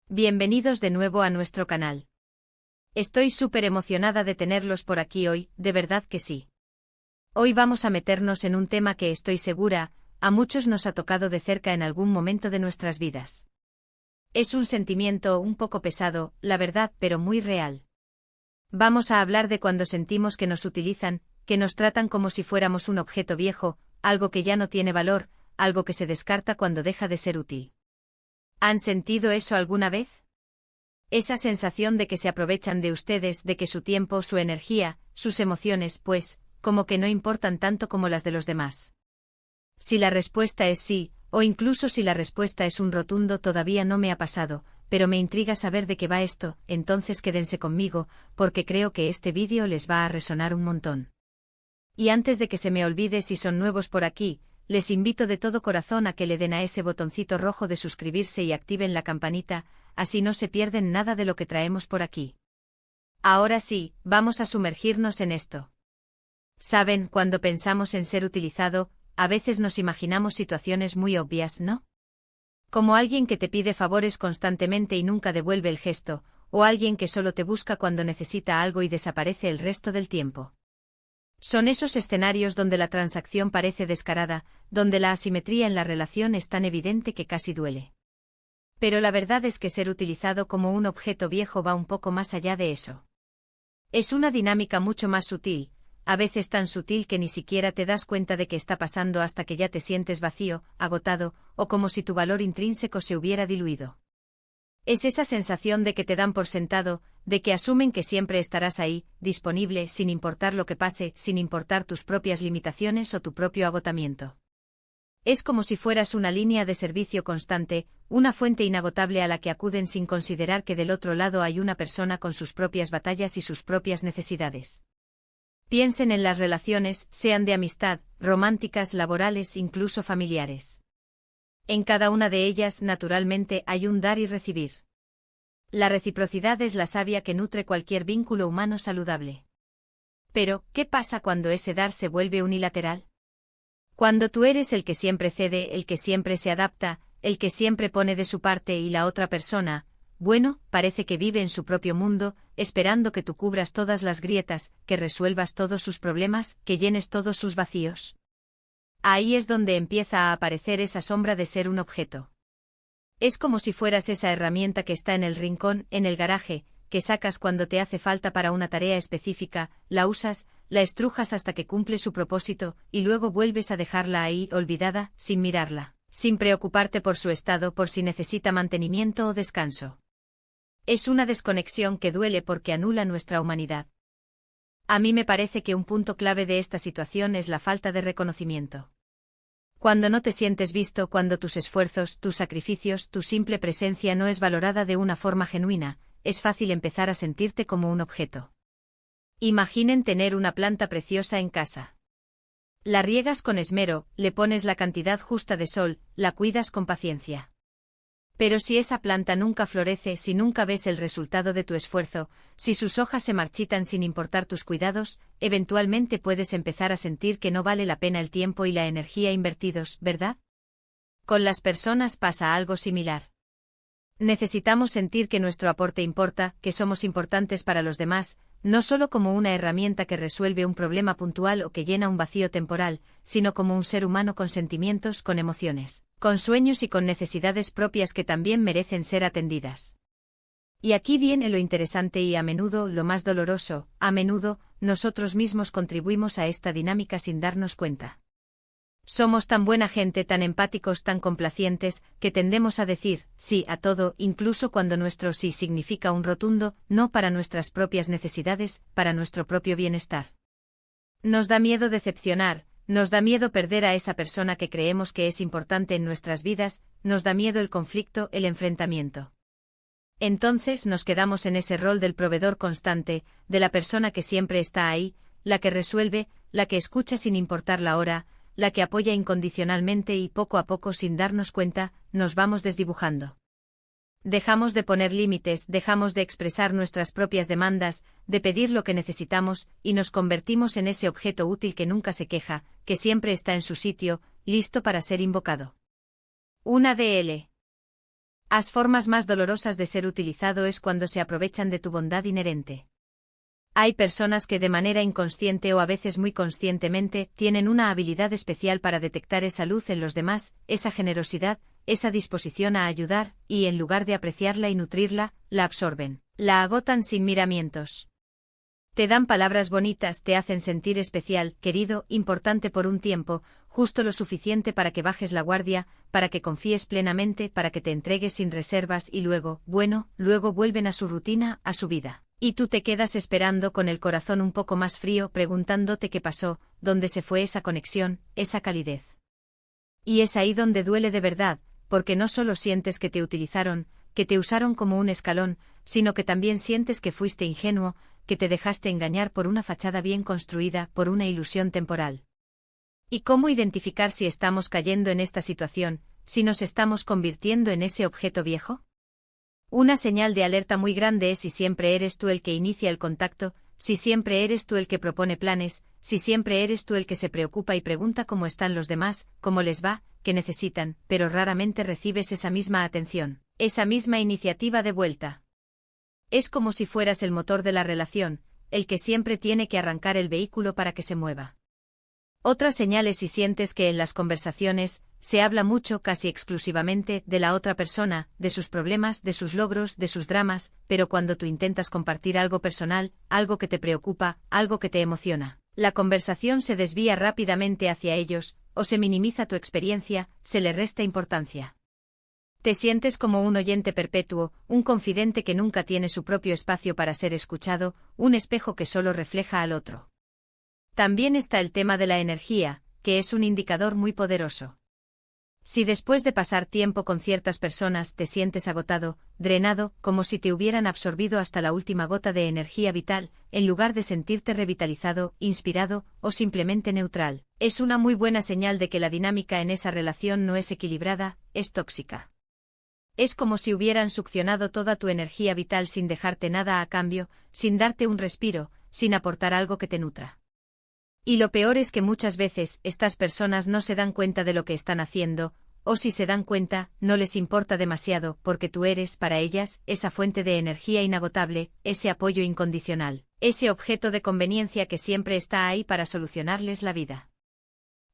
Bienvenidos de nuevo a nuestro canal. Estoy súper emocionada de tenerlos por aquí hoy, de verdad que sí. Hoy vamos a meternos en un tema que estoy segura, a muchos nos ha tocado de cerca en algún momento de nuestras vidas. Es un sentimiento un poco pesado, la verdad, pero muy real. Vamos a hablar de cuando sentimos que nos utilizan, que nos tratan como si fuéramos un objeto viejo, algo que ya no tiene valor, algo que se descarta cuando deja de ser útil. ¿Han sentido eso alguna vez? Esa sensación de que se aprovechan de ustedes, de que su tiempo, su energía, sus emociones, pues, como que no importan tanto como las de los demás. Si la respuesta es sí, o incluso si la respuesta es un rotundo todavía no me ha pasado, pero me intriga saber de qué va esto, entonces quédense conmigo, porque creo que este vídeo les va a resonar un montón. Y antes de que se me olvide, si son nuevos por aquí, les invito de todo corazón a que le den a ese botoncito rojo de suscribirse y activen la campanita, así no se pierden nada de lo que traemos por aquí. Ahora sí, vamos a sumergirnos en esto. Saben, cuando pensamos en ser utilizado, a veces nos imaginamos situaciones muy obvias, ¿no? Como alguien que te pide favores constantemente y nunca devuelve el gesto, o alguien que solo te busca cuando necesita algo y desaparece el resto del tiempo. Son esos escenarios donde la transacción parece descarada, donde la asimetría en la relación es tan evidente que casi duele. Pero la verdad es que ser utilizado como un objeto viejo va un poco más allá de eso. Es una dinámica mucho más sutil, a veces tan sutil que ni siquiera te das cuenta de que está pasando hasta que ya te sientes vacío, agotado, o como si tu valor intrínseco se hubiera diluido. Es esa sensación de que te dan por sentado, de que asumen que siempre estarás ahí, disponible, sin importar lo que pase, sin importar tus propias limitaciones o tu propio agotamiento. Es como si fueras una línea de servicio constante, una fuente inagotable a la que acuden sin considerar que del otro lado hay una persona con sus propias batallas y sus propias necesidades. Piensen en las relaciones, sean de amistad, románticas, laborales, incluso familiares. En cada una de ellas, naturalmente, hay un dar y recibir. La reciprocidad es la savia que nutre cualquier vínculo humano saludable. Pero, ¿qué pasa cuando ese dar se vuelve unilateral? Cuando tú eres el que siempre cede, el que siempre se adapta, el que siempre pone de su parte y la otra persona, bueno, parece que vive en su propio mundo, esperando que tú cubras todas las grietas, que resuelvas todos sus problemas, que llenes todos sus vacíos. Ahí es donde empieza a aparecer esa sombra de ser un objeto. Es como si fueras esa herramienta que está en el rincón, en el garaje, que sacas cuando te hace falta para una tarea específica, la usas, la estrujas hasta que cumple su propósito, y luego vuelves a dejarla ahí, olvidada, sin mirarla, sin preocuparte por su estado, por si necesita mantenimiento o descanso. Es una desconexión que duele porque anula nuestra humanidad. A mí me parece que un punto clave de esta situación es la falta de reconocimiento. Cuando no te sientes visto, cuando tus esfuerzos, tus sacrificios, tu simple presencia no es valorada de una forma genuina, es fácil empezar a sentirte como un objeto. Imaginen tener una planta preciosa en casa. La riegas con esmero, le pones la cantidad justa de sol, la cuidas con paciencia. Pero si esa planta nunca florece, si nunca ves el resultado de tu esfuerzo, si sus hojas se marchitan sin importar tus cuidados, eventualmente puedes empezar a sentir que no vale la pena el tiempo y la energía invertidos, ¿verdad? Con las personas pasa algo similar. Necesitamos sentir que nuestro aporte importa, que somos importantes para los demás, no solo como una herramienta que resuelve un problema puntual o que llena un vacío temporal, sino como un ser humano con sentimientos, con emociones, con sueños y con necesidades propias que también merecen ser atendidas. Y aquí viene lo interesante y a menudo lo más doloroso, a menudo, nosotros mismos contribuimos a esta dinámica sin darnos cuenta. Somos tan buena gente, tan empáticos, tan complacientes, que tendemos a decir sí a todo, incluso cuando nuestro sí significa un rotundo no para nuestras propias necesidades, para nuestro propio bienestar. Nos da miedo decepcionar, nos da miedo perder a esa persona que creemos que es importante en nuestras vidas, nos da miedo el conflicto, el enfrentamiento. Entonces nos quedamos en ese rol del proveedor constante, de la persona que siempre está ahí, la que resuelve, la que escucha sin importar la hora, la que apoya incondicionalmente y poco a poco sin darnos cuenta, nos vamos desdibujando. Dejamos de poner límites, dejamos de expresar nuestras propias demandas, de pedir lo que necesitamos, y nos convertimos en ese objeto útil que nunca se queja, que siempre está en su sitio, listo para ser invocado. Una DL. Las formas más dolorosas de ser utilizado es cuando se aprovechan de tu bondad inherente. Hay personas que de manera inconsciente o a veces muy conscientemente tienen una habilidad especial para detectar esa luz en los demás, esa generosidad, esa disposición a ayudar, y en lugar de apreciarla y nutrirla, la absorben, la agotan sin miramientos. Te dan palabras bonitas, te hacen sentir especial, querido, importante por un tiempo, justo lo suficiente para que bajes la guardia, para que confíes plenamente, para que te entregues sin reservas y luego, luego vuelven a su rutina, a su vida. Y tú te quedas esperando con el corazón un poco más frío, preguntándote qué pasó, dónde se fue esa conexión, esa calidez. Y es ahí donde duele de verdad, porque no solo sientes que te utilizaron, que te usaron como un escalón, sino que también sientes que fuiste ingenuo, que te dejaste engañar por una fachada bien construida, por una ilusión temporal. ¿Y cómo identificar si estamos cayendo en esta situación, si nos estamos convirtiendo en ese objeto viejo? Una señal de alerta muy grande es si siempre eres tú el que inicia el contacto, si siempre eres tú el que propone planes, si siempre eres tú el que se preocupa y pregunta cómo están los demás, cómo les va, qué necesitan, pero raramente recibes esa misma atención, esa misma iniciativa de vuelta. Es como si fueras el motor de la relación, el que siempre tiene que arrancar el vehículo para que se mueva. Otra señal es si sientes que en las conversaciones se habla mucho, casi exclusivamente, de la otra persona, de sus problemas, de sus logros, de sus dramas, pero cuando tú intentas compartir algo personal, algo que te preocupa, algo que te emociona, la conversación se desvía rápidamente hacia ellos, o se minimiza tu experiencia, se le resta importancia. Te sientes como un oyente perpetuo, un confidente que nunca tiene su propio espacio para ser escuchado, un espejo que solo refleja al otro. También está el tema de la energía, que es un indicador muy poderoso. Si después de pasar tiempo con ciertas personas te sientes agotado, drenado, como si te hubieran absorbido hasta la última gota de energía vital, en lugar de sentirte revitalizado, inspirado, o simplemente neutral, es una muy buena señal de que la dinámica en esa relación no es equilibrada, es tóxica. Es como si hubieran succionado toda tu energía vital sin dejarte nada a cambio, sin darte un respiro, sin aportar algo que te nutra. Y lo peor es que muchas veces estas personas no se dan cuenta de lo que están haciendo, o si se dan cuenta, no les importa demasiado, porque tú eres, para ellas, esa fuente de energía inagotable, ese apoyo incondicional, ese objeto de conveniencia que siempre está ahí para solucionarles la vida.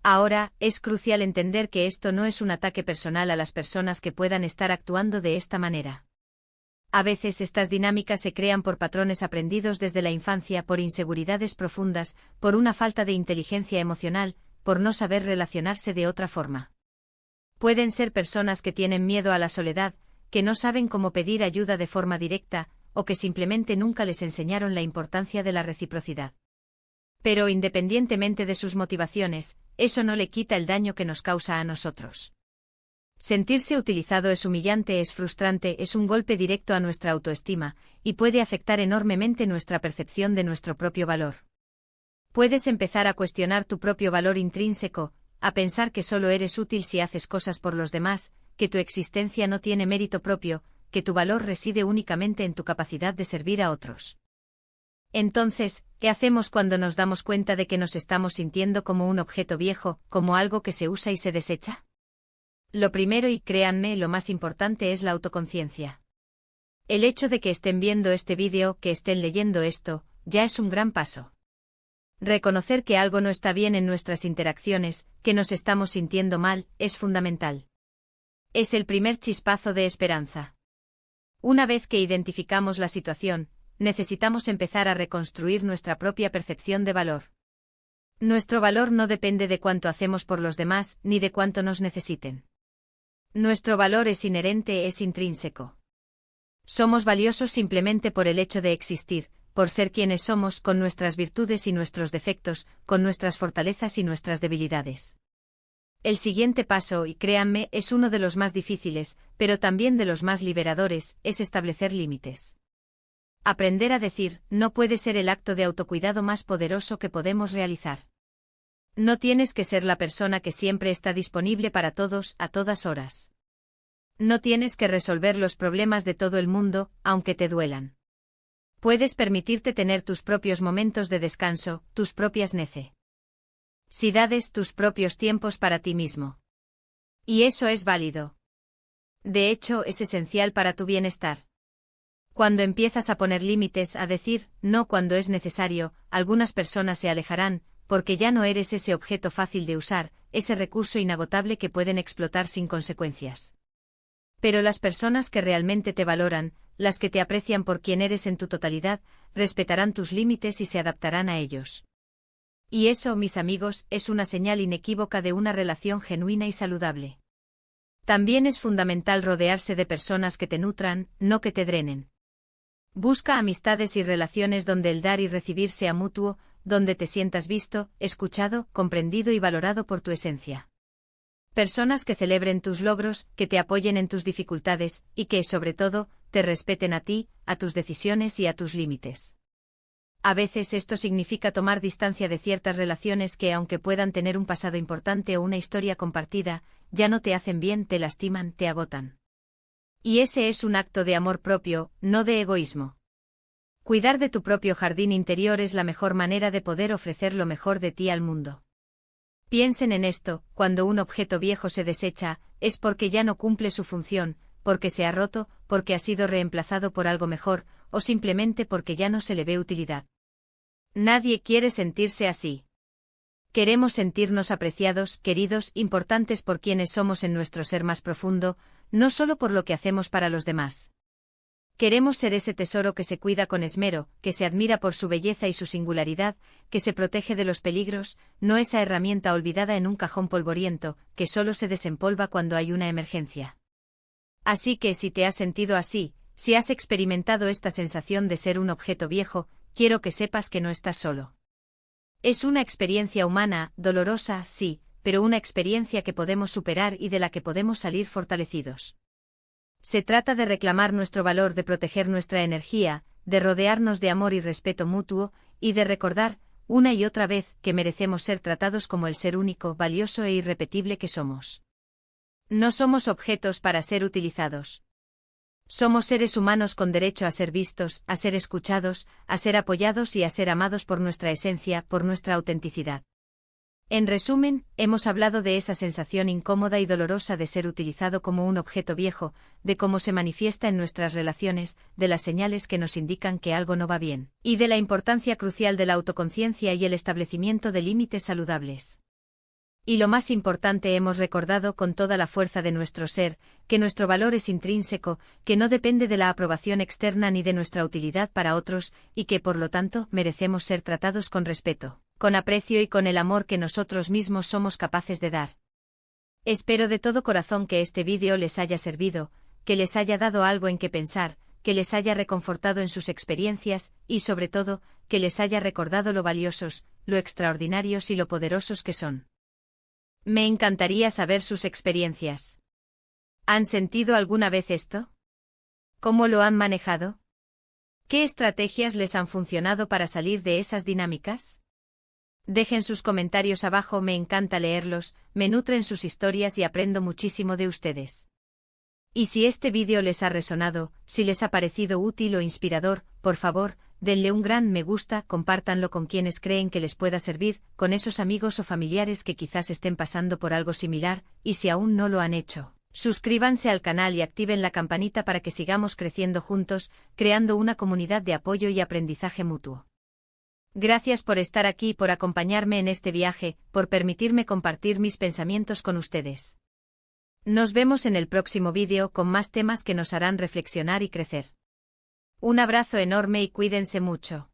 Ahora, es crucial entender que esto no es un ataque personal a las personas que puedan estar actuando de esta manera. A veces estas dinámicas se crean por patrones aprendidos desde la infancia, por inseguridades profundas, por una falta de inteligencia emocional, por no saber relacionarse de otra forma. Pueden ser personas que tienen miedo a la soledad, que no saben cómo pedir ayuda de forma directa, o que simplemente nunca les enseñaron la importancia de la reciprocidad. Pero independientemente de sus motivaciones, eso no le quita el daño que nos causa a nosotros. Sentirse utilizado es humillante, es frustrante, es un golpe directo a nuestra autoestima, y puede afectar enormemente nuestra percepción de nuestro propio valor. Puedes empezar a cuestionar tu propio valor intrínseco, a pensar que solo eres útil si haces cosas por los demás, que tu existencia no tiene mérito propio, que tu valor reside únicamente en tu capacidad de servir a otros. Entonces, ¿qué hacemos cuando nos damos cuenta de que nos estamos sintiendo como un objeto viejo, como algo que se usa y se desecha? Lo primero y créanme, lo más importante es la autoconciencia. El hecho de que estén viendo este vídeo, que estén leyendo esto, ya es un gran paso. Reconocer que algo no está bien en nuestras interacciones, que nos estamos sintiendo mal, es fundamental. Es el primer chispazo de esperanza. Una vez que identificamos la situación, necesitamos empezar a reconstruir nuestra propia percepción de valor. Nuestro valor no depende de cuánto hacemos por los demás, ni de cuánto nos necesiten. Nuestro valor es inherente, es intrínseco. Somos valiosos simplemente por el hecho de existir, por ser quienes somos, con nuestras virtudes y nuestros defectos, con nuestras fortalezas y nuestras debilidades. El siguiente paso, y créanme, es uno de los más difíciles, pero también de los más liberadores, es establecer límites. Aprender a decir, no puede ser el acto de autocuidado más poderoso que podemos realizar. No tienes que ser la persona que siempre está disponible para todos, a todas horas. No tienes que resolver los problemas de todo el mundo, aunque te duelan. Puedes permitirte tener tus propios momentos de descanso, tus propias necesidades, tus propios tiempos para ti mismo. Y eso es válido. De hecho, es esencial para tu bienestar. Cuando empiezas a poner límites, a decir no cuando es necesario, algunas personas se alejarán, porque ya no eres ese objeto fácil de usar, ese recurso inagotable que pueden explotar sin consecuencias. Pero las personas que realmente te valoran, las que te aprecian por quien eres en tu totalidad, respetarán tus límites y se adaptarán a ellos. Y eso, mis amigos, es una señal inequívoca de una relación genuina y saludable. También es fundamental rodearse de personas que te nutran, no que te drenen. Busca amistades y relaciones donde el dar y recibir sea mutuo, donde te sientas visto, escuchado, comprendido y valorado por tu esencia. Personas que celebren tus logros, que te apoyen en tus dificultades, y que, sobre todo, te respeten a ti, a tus decisiones y a tus límites. A veces esto significa tomar distancia de ciertas relaciones que, aunque puedan tener un pasado importante o una historia compartida, ya no te hacen bien, te lastiman, te agotan. Y ese es un acto de amor propio, no de egoísmo. Cuidar de tu propio jardín interior es la mejor manera de poder ofrecer lo mejor de ti al mundo. Piensen en esto: cuando un objeto viejo se desecha, es porque ya no cumple su función, porque se ha roto, porque ha sido reemplazado por algo mejor, o simplemente porque ya no se le ve utilidad. Nadie quiere sentirse así. Queremos sentirnos apreciados, queridos, importantes por quienes somos en nuestro ser más profundo, no solo por lo que hacemos para los demás. Queremos ser ese tesoro que se cuida con esmero, que se admira por su belleza y su singularidad, que se protege de los peligros, no esa herramienta olvidada en un cajón polvoriento, que solo se desempolva cuando hay una emergencia. Así que si te has sentido así, si has experimentado esta sensación de ser un objeto viejo, quiero que sepas que no estás solo. Es una experiencia humana, dolorosa, sí, pero una experiencia que podemos superar y de la que podemos salir fortalecidos. Se trata de reclamar nuestro valor, de proteger nuestra energía, de rodearnos de amor y respeto mutuo, y de recordar, una y otra vez, que merecemos ser tratados como el ser único, valioso e irrepetible que somos. No somos objetos para ser utilizados. Somos seres humanos con derecho a ser vistos, a ser escuchados, a ser apoyados y a ser amados por nuestra esencia, por nuestra autenticidad. En resumen, hemos hablado de esa sensación incómoda y dolorosa de ser utilizado como un objeto viejo, de cómo se manifiesta en nuestras relaciones, de las señales que nos indican que algo no va bien, y de la importancia crucial de la autoconciencia y el establecimiento de límites saludables. Y lo más importante, hemos recordado con toda la fuerza de nuestro ser, que nuestro valor es intrínseco, que no depende de la aprobación externa ni de nuestra utilidad para otros, y que por lo tanto merecemos ser tratados con respeto, con aprecio y con el amor que nosotros mismos somos capaces de dar. Espero de todo corazón que este vídeo les haya servido, que les haya dado algo en que pensar, que les haya reconfortado en sus experiencias, y sobre todo, que les haya recordado lo valiosos, lo extraordinarios y lo poderosos que son. Me encantaría saber sus experiencias. ¿Han sentido alguna vez esto? ¿Cómo lo han manejado? ¿Qué estrategias les han funcionado para salir de esas dinámicas? Dejen sus comentarios abajo, me encanta leerlos, me nutren sus historias y aprendo muchísimo de ustedes. Y si este vídeo les ha resonado, si les ha parecido útil o inspirador, por favor, denle un gran me gusta, compártanlo con quienes creen que les pueda servir, con esos amigos o familiares que quizás estén pasando por algo similar, y si aún no lo han hecho, suscríbanse al canal y activen la campanita para que sigamos creciendo juntos, creando una comunidad de apoyo y aprendizaje mutuo. Gracias por estar aquí y por acompañarme en este viaje, por permitirme compartir mis pensamientos con ustedes. Nos vemos en el próximo vídeo con más temas que nos harán reflexionar y crecer. Un abrazo enorme y cuídense mucho.